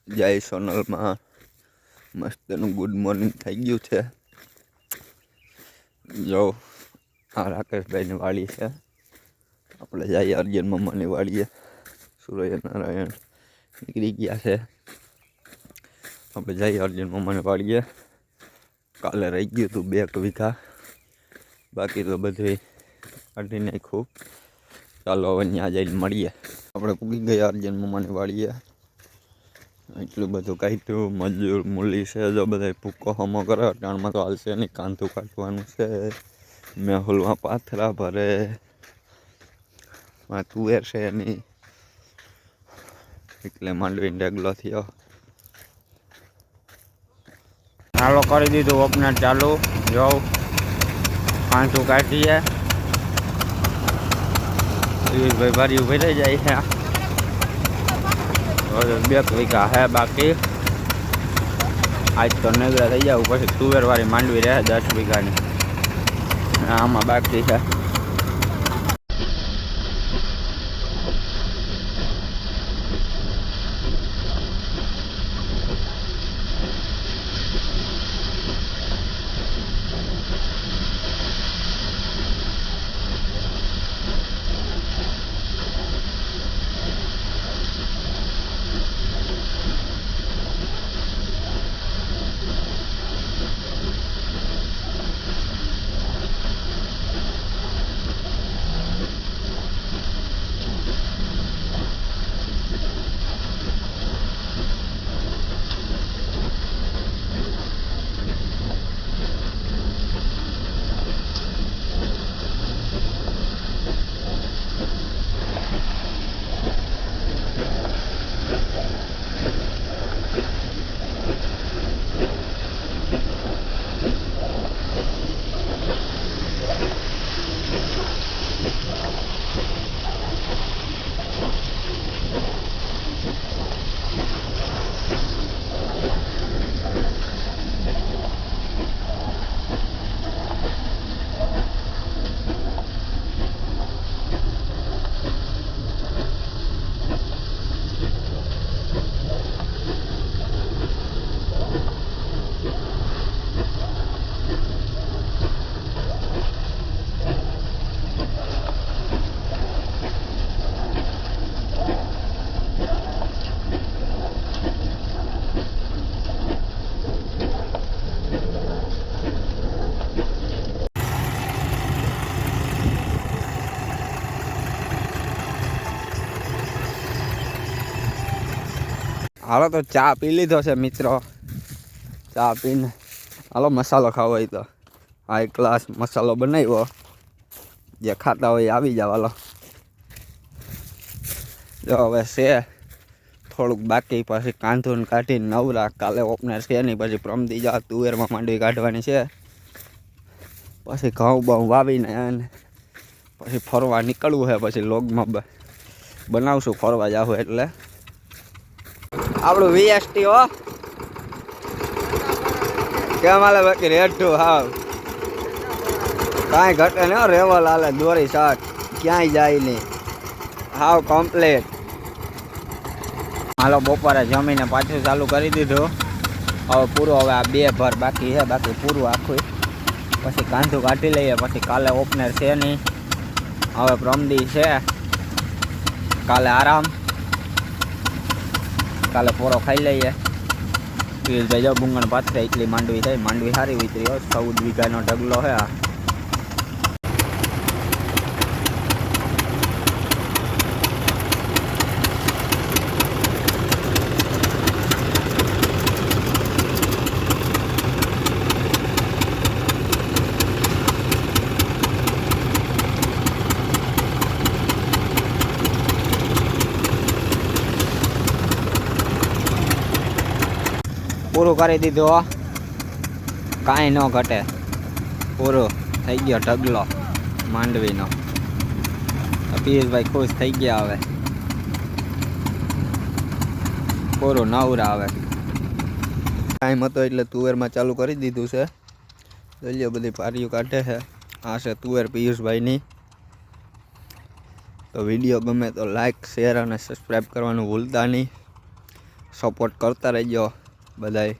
જય સોનલમાં મસ્તનું good morning થઈ ગયું છે. જો આ રાકેશભાઈની વાડી છે. આપણે જઈએ અર્જુન મમ્માની વાડીએ. સૂર્યનારાયણ નીકળી ગયા છે. આપણે જઈએ અર્જુન મમ્માની વાડીએ. કાલે રહી ગયું હતું 2 વીઘા, બાકી તો બધું કાઢી નાખ્યું. ચાલો હવે ત્યાં જઈને મળીએ. આપણે પૂગી ગયા અર્જુન મમ્માની વાડીએ. એટલું બધું કાઢ્યું. મજૂર મૂલી છે, જો બધા ભૂકો હમો કરે. અટાણમાં તો હાલશે નહીં, કાંતું કાઢવાનું છે. મેહુલમાં પાથરા ભરે, તુવેર છે એની, એટલે માંડવીને ડેગલો થયો. ચાલો કરી દીધું ઓપનર ચાલુ. જો કાંતું કાઢીએ. ભાઈ ભારી ઉભી રહી જાય છે. 2 વીઘા હે બાકી. આજ તો નગરા થઈ જાવ, પછી તુવેરવાળી માંડવી રહે 10 વીઘાની. આમાં બાકી છે. હાલો તો ચા પી લીધો છે મિત્રો. ચા પીને હાલો મસાલો ખાવો હોય તો હાઈ ક્લાસ મસાલો બનાવ્યો. જે ખાતા હોય આવી જાવ. હાલો જો હવે છે થોડુંક બાકી, પછી કાંધું કાઢીને નવરા. કાલે ઓપનર છે નહીં, પછી પ્રમદી જા તુવેરમાં માંડવી કાઢવાની છે. પછી ઘઉં બહુ વાવીને પછી ફરવા નીકળવું છે. પછી લોગમાં બનાવશું ફરવા જાવ એટલે. આપણું વીએસટી હો કેમ હાલે બાકી રેઠું હાવ કાંઈ ઘટે ને. રેવલ હાલે દોરી શાક ક્યાંય જાય નહીં, હાવ કમ્પ્લીટ. હાલો બપોરે જમીને પાછું ચાલુ કરી દીધું. હવે પૂરું. હવે આ 2 ભર બાકી છે, બાકી પૂરું આખું. પછી કાંધું કાઢી લઈએ. પછી કાલે ઓપનર છે નહીં, હવે પ્રમદી છે. કાલે આરામ. કાલે પોરો ખાઈ લઈએ. પિયુષભાઈ જો બુંગણ પાથરે એટલી માંડવી થાય. માંડવી સારી વિતરી હોય. 14 વીઘાનો ઢગલો છે આ. પૂરું કરી દીધું, કાંઈ ન ઘટે. પૂરું થઈ ગયો ઢગલો માંડવીનો. પિયુષભાઈ ખુશ થઈ ગયા. હવે પૂરું નવરા. હવે ટાઈમ હતો એટલે તુવેરમાં ચાલુ કરી દીધું છે. દલિયો બધી પારીઓ કાઢે છે. આ છે તુવેર પિયુષભાઈની. તો વિડીયો ગમે તો લાઈક, શેર અને સબસ્ક્રાઈબ કરવાનું ભૂલતા નહીં. સપોર્ટ કરતા રહેજો બધાય.